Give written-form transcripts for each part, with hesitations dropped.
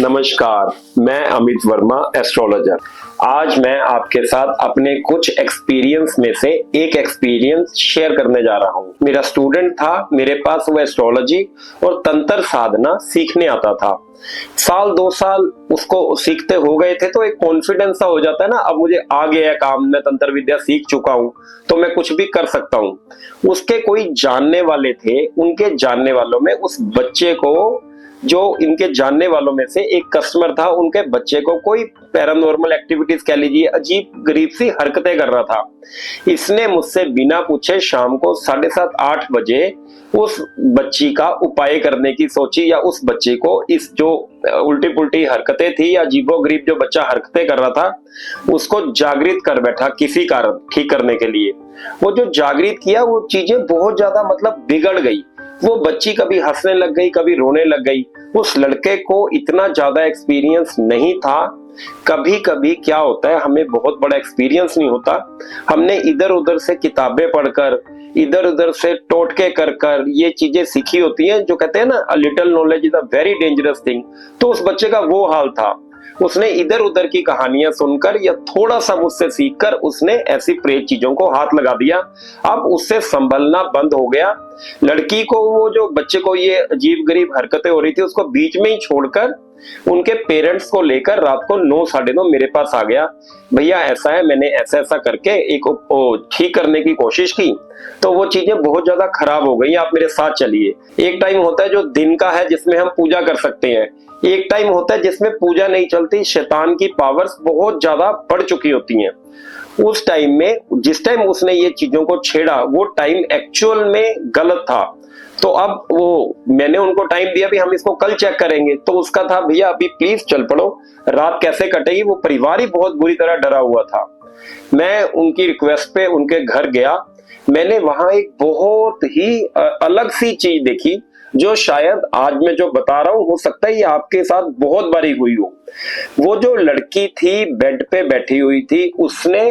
नमस्कार, मैं अमित वर्मा, एस्ट्रोलॉजर। आज मैं आपके साथ अपने कुछ एक्सपीरियंस में से एक एक्सपीरियंस शेयर करने जा रहा हूँ। मेरा स्टूडेंट था, मेरे पास वो एस्ट्रोलॉजी और तंत्र साधना सीखने आता था। साल 2 साल उसको सीखते हो गए थे तो एक कॉन्फिडेंस सा हो जाता है ना, अब मुझे आ गया काम, मैं तंत्र विद्या सीख चुका हूँ तो मैं कुछ भी कर सकता हूँ। उसके कोई जानने वाले थे, उनके जानने वालों में उस बच्चे को, जो इनके जानने वालों में से एक कस्टमर था, उनके बच्चे को कोई पैरानॉर्मल एक्टिविटीज कह लीजिए, अजीब गरीब सी हरकतें कर रहा था। इसने मुझसे बिना पूछे शाम को 7:30 8 बजे उस बच्ची का उपाय करने की सोची, या उस बच्चे को इस जो उल्टी पुल्टी हरकतें थी या अजीबोगरीब जो बच्चा हरकतें कर रहा था उसको जागृत कर बैठा किसी कारण ठीक करने के लिए। वो जो जागृत किया वो चीजें बहुत ज्यादा मतलब बिगड़ गई। वो बच्ची कभी हंसने लग गई, कभी रोने लग गई। उस लड़के को इतना ज्यादा एक्सपीरियंस नहीं था। कभी कभी क्या होता है, हमें बहुत बड़ा एक्सपीरियंस नहीं होता, हमने इधर उधर से किताबें पढ़कर, इधर उधर से टोटके कर कर ये चीजें सीखी होती हैं। जो कहते हैं ना, a little knowledge is a very dangerous thing. तो उस बच्चे का वो हाल था। उसने इधर उधर की कहानियां सुनकर या थोड़ा सा मुझसे सीखकर उसने ऐसी प्रेत चीजों को हाथ लगा दिया। अब उससे संभलना बंद हो गया। लड़की को, वो जो बच्चे को ये अजीब गरीब हरकतें हो रही थी, उसको बीच में ही छोड़कर उनके पेरेंट्स को लेकर रात को 9 साढ़े 9 मेरे पास आ गया। भैया ऐसा है, मैंने ऐसा ऐसा करके एक ठीक करने की कोशिश की तो वो चीजें बहुत ज्यादा खराब हो गई, आप मेरे साथ चलिए। एक टाइम होता है जो दिन का है जिसमें हम पूजा कर सकते हैं, एक टाइम होता है जिसमें पूजा नहीं चलती, शैतान की पावर्स बहुत ज्यादा बढ़ चुकी होती हैं। उस टाइम में, जिस टाइम उसने ये चीजों को छेड़ा, वो टाइम एक्चुअल में गलत था। तो अब वो मैंने उनको टाइम दिया भी हम इसको कल चेक करेंगे, तो उसका था भैया अभी प्लीज चल पड़ो, रात कैसे कटेगी। वो परिवार ही बहुत बुरी तरह डरा हुआ था। मैं उनकी रिक्वेस्ट पे उनके घर गया। मैंने वहां एक बहुत ही अलग सी चीज देखी, जो शायद आज मैं जो बता रहा हूं हो सकता है ये आपके साथ बहुत बारी हुई हो। वो जो लड़की थी बेड पे बैठी हुई थी, उसने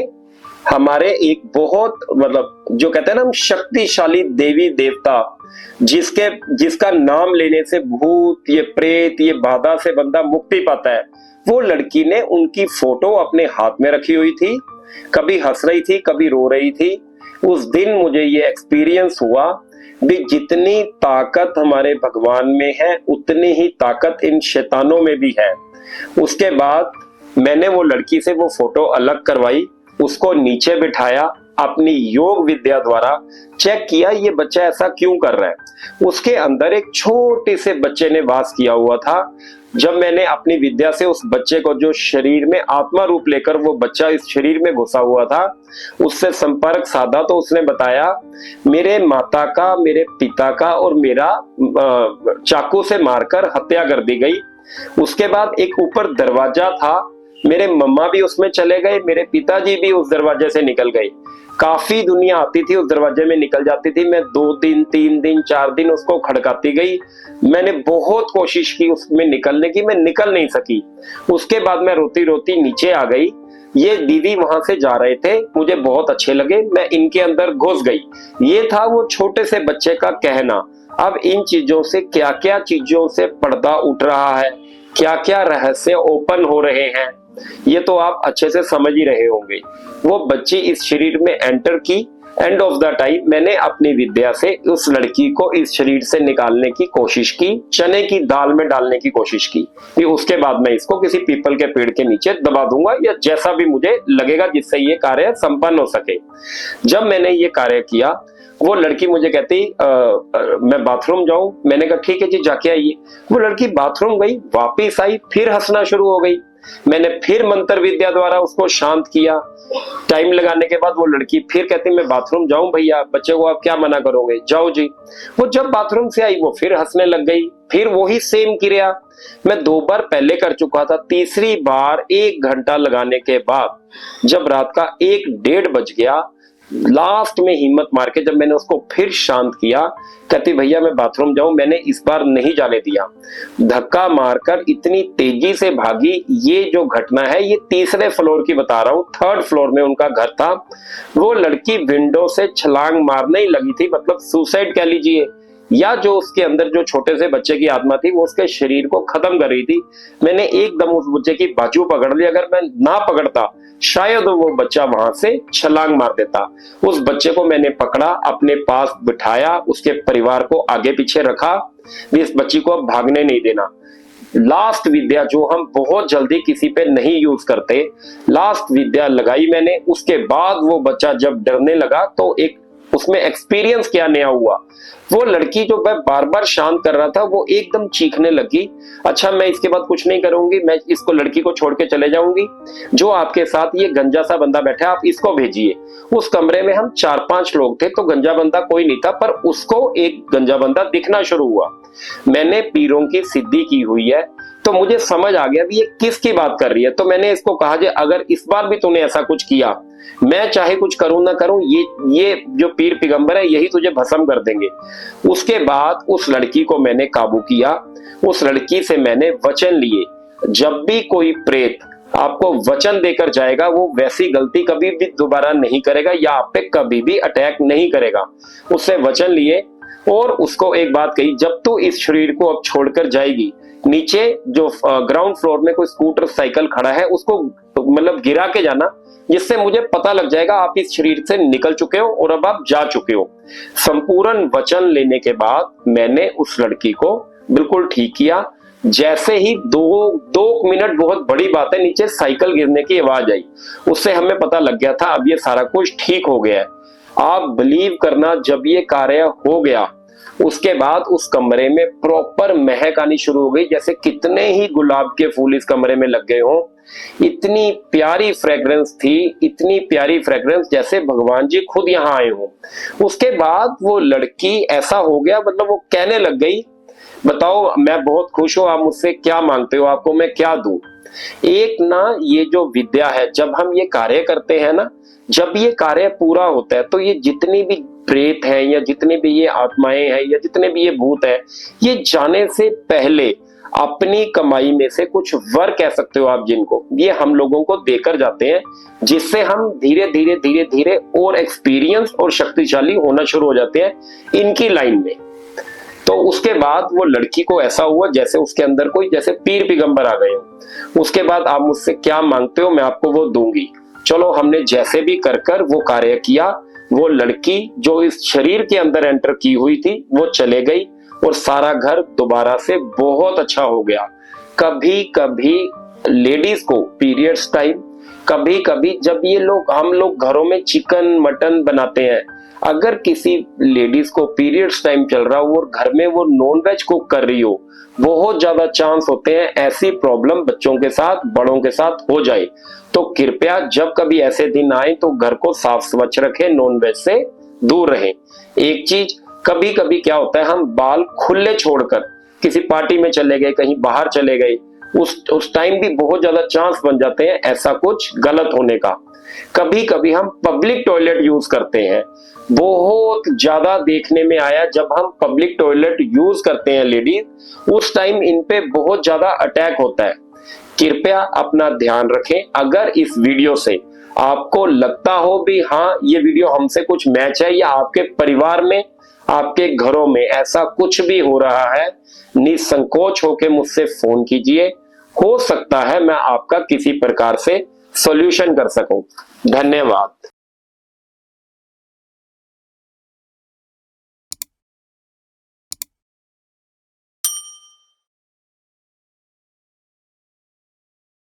हमारे एक बहुत मतलब जो कहते हैं ना हम, शक्तिशाली देवी देवता, जिसका नाम लेने से भूत, ये प्रेत, ये बाधा से बंदा मुक्ति पाता है, वो लड़की ने उनकी फोटो अपने हाथ में रखी हुई थी। कभी हंस रही थी, कभी रो रही थी। उस दिन मुझे ये एक्सपीरियंस हुआ भी जितनी ताकत हमारे भगवान में है उतनी ही ताकत इन शैतानों में भी है। उसके बाद मैंने वो लड़की से वो फोटो अलग करवाई, उसको नीचे बिठाया, अपनी योग विद्या द्वारा चेक किया ये बच्चा ऐसा क्यों कर रहा है। उसके अंदर एक छोटे से बच्चे ने वास किया हुआ था। जब मैंने अपनी विद्या से उस बच्चे को, जो शरीर में आत्मा रूप लेकर वो बच्चा इस शरीर में घुसा हुआ था, उससे संपर्क साधा तो उसने बताया मेरे माता का, मेरे पिता का और मेरा चाकू से मारकर हत्या कर दी गई। उसके बाद एक ऊपर दरवाजा था, मेरे मम्मा भी उसमें चले गए, मेरे पिताजी भी उस दरवाजे से निकल गए। काफी दुनिया आती थी उस दरवाजे में, निकल जाती थी। मैं 2 दिन 3 दिन 4 दिन उसको खड़काती गई। मैंने बहुत कोशिश की उसमें निकलने की, मैं निकल नहीं सकी। उसके बाद मैं रोती रोती नीचे आ गई। ये दीदी वहां से जा रहे थे, मुझे बहुत अच्छे लगे, मैं इनके अंदर घुस गई। ये था वो छोटे से बच्चे का कहना। अब इन चीजों से क्या क्या चीजों से पर्दा उठ रहा है, क्या क्या रहस्य ओपन हो रहे हैं, ये तो आप अच्छे से समझ ही रहे होंगे। वो बच्ची इस शरीर में एंटर की, एंड ऑफ द टाइम मैंने अपनी विद्या से उस लड़की को इस शरीर से निकालने की कोशिश की, चने की दाल में डालने की कोशिश की। फिर उसके बाद मैं इसको किसी पीपल के पेड़ के नीचे दबा दूंगा, या जैसा भी मुझे लगेगा जिससे ये कार्य संपन्न हो सके। जब मैंने ये कार्य किया, वो लड़की मुझे कहती मैं बाथरूम जाऊं। मैंने कहा ठीक है जी, जाके आइए। वो लड़की बाथरूम गई, वापिस आई, फिर हंसना शुरू हो गई। मैंने फिर मंत्र विद्या द्वारा उसको शांत किया। टाइम लगाने के बाद वो लड़की फिर कहती मैं बाथरूम जाऊं भैया, बच्चे को आप क्या मना करोगे, जाओ जी। वो जब बाथरूम से आई वो फिर हंसने लग गई, फिर वही सेम क्रिया। मैं 2 बार पहले कर चुका था। तीसरी बार 1 घंटा लगाने के बाद जब रात का 1 डेढ़ बज गया, लास्ट में हिम्मत मार के जब मैंने उसको फिर शांत किया, कहती भैया मैं बाथरूम जाऊं। मैंने इस बार नहीं जाने दिया, धक्का मारकर इतनी तेजी से भागी। ये जो घटना है ये 3रे फ्लोर की बता रहा हूँ, 3rd फ्लोर में उनका घर था। वो लड़की विंडो से छलांग मारने ही लगी थी, मतलब सुसाइड कह लीजिए। या जो उसके अंदर जो छोटे से बच्चे की आत्मा थी वो उसके शरीर को खत्म कर रही थी। मैंने एकदम उस बच्चे की बाजू पकड़ ली, अगर मैं ना पकड़ता शायद वो बच्चा वहां से छलांग मार देता। उस बच्चे को मैंने पकड़ा, अपने पास बिठाया, उसके परिवार को आगे पीछे रखा, इस बच्ची को अब भागने नहीं देना। लास्ट विद्या जो हम बहुत जल्दी किसी पे नहीं यूज करते, लास्ट विद्या लगाई मैंने। उसके बाद वो बच्चा जब डरने लगा तो एक उसमें एक्सपीरियंस क्या नया हुआ, वो लड़की जो मैं बार बार शांत कर रहा था वो एकदम चीखने लगी। अच्छा मैं इसके बाद कुछ नहीं करूंगी, मैं इसको लड़की को छोड़ के चले जाऊंगी, जो आपके साथ ये गंजा सा बंदा बैठा है आप इसको भेजिए। उस कमरे में हम 4-5 लोग थे तो गंजा बंदा कोई नहीं था, पर उसको एक गंजा बंदा दिखना शुरू हुआ। मैंने पीरों की सिद्धि की हुई है तो मुझे समझ आ गया भी ये किसकी बात कर रही है। तो मैंने इसको कहा कि अगर इस बार भी तूने ऐसा कुछ किया, मैं चाहे कुछ करूं ना करूं, ये जो पीर पैगंबर है यही तुझे भस्म कर देंगे। उसके बाद उस लड़की को मैंने काबू किया, उस लड़की से मैंने वचन लिए, जब भी कोई प्रेत आपको वचन देकर जाएगा वो वैसी गलती कभी भी दोबारा नहीं करेगा या आप पे कभी भी अटैक नहीं करेगा। उससे वचन लिए और उसको एक बात कही, जब तू इस शरीर को अब छोड़कर जाएगी, नीचे जो ग्राउंड फ्लोर में कोई स्कूटर साइकिल खड़ा है उसको मतलब गिरा के जाना, जिससे मुझे पता लग जाएगा आप इस शरीर से निकल चुके हो और अब आप जा चुके हो। संपूर्ण वचन लेने के बाद मैंने उस लड़की को बिल्कुल ठीक किया। जैसे ही दो मिनट, बहुत बड़ी बात है, नीचे साइकिल गिरने की आवाज आई, उससे हमें पता लग गया था अब ये सारा कुछ ठीक हो गया है। आप बिलीव करना, जब ये कार्य हो गया उसके बाद उस कमरे में प्रॉपर महक आनी शुरू हो गई, जैसे कितने ही गुलाब के फूल इस कमरे में लग गए हों। इतनी प्यारी फ्रेग्रेंस थी, इतनी प्यारी फ्रेग्रेंस जैसे भगवान जी खुद यहाँ आए हों। उसके बाद वो लड़की ऐसा हो गया, मतलब वो कहने लग गई, बताओ मैं बहुत खुश हूं, आप मुझसे क्या मांगते हो, आपको मैं क्या दूं। एक ना ये जो विद्या है, जब हम ये कार्य करते हैं ना, जब ये कार्य पूरा होता है तो ये जितनी भी प्रेत है या जितने भी ये आत्माएं हैं या जितने भी ये भूत है, ये जाने से पहले अपनी कमाई में से कुछ वर कह सकते हो आप जिनको, ये हम लोगों को देकर जाते हैं, जिससे हम धीरे धीरे धीरे धीरे और एक्सपीरियंस और शक्तिशाली होना शुरू हो जाते हैं इनकी लाइन में। तो उसके बाद वो लड़की को ऐसा हुआ जैसे उसके अंदर कोई जैसे पीर पैगंबर आ गए हो। उसके बाद आप मुझसे क्या मांगते हो मैं आपको वो दूंगी। चलो हमने जैसे भी कर कर वो कार्य किया, वो लड़की जो इस शरीर के अंदर एंटर की हुई थी वो चले गई और सारा घर दोबारा से बहुत अच्छा हो गया। कभी कभी लेडीज को पीरियड्स टाइम, कभी कभी जब ये लोग हम लोग घरों में चिकन मटन बनाते हैं, अगर किसी लेडीज को पीरियड्स टाइम चल रहा हो और घर में वो नॉन वेज कुक कर रही हो, बहुत ज्यादा चांस होते हैं ऐसी प्रॉब्लम बच्चों के साथ बड़ों के साथ हो जाए। तो कृपया जब कभी ऐसे दिन आए तो घर को साफ स्वच्छ रखें, नॉन वेज से दूर रहें। एक चीज, कभी कभी क्या होता है हम बाल खुले छोड़कर किसी पार्टी में चले गए, कहीं बाहर चले गए, उस टाइम भी बहुत ज्यादा चांस बन जाते हैं ऐसा कुछ गलत होने का। कभी कभी हम पब्लिक टॉयलेट यूज करते हैं, बहुत ज्यादा देखने में आया जब हम पब्लिक टॉयलेट यूज करते हैं लेडीज, उस टाइम इन पे बहुत ज्यादा अटैक होता है। कृपया अपना ध्यान रखें। अगर इस वीडियो से आपको लगता हो भी हाँ ये वीडियो हमसे कुछ मैच है या आपके परिवार में आपके घरों में ऐसा कुछ भी हो रहा है, निसंकोच होकर मुझसे फोन कीजिए, हो सकता है मैं आपका किसी प्रकार से सॉल्यूशन कर सकूं। धन्यवाद।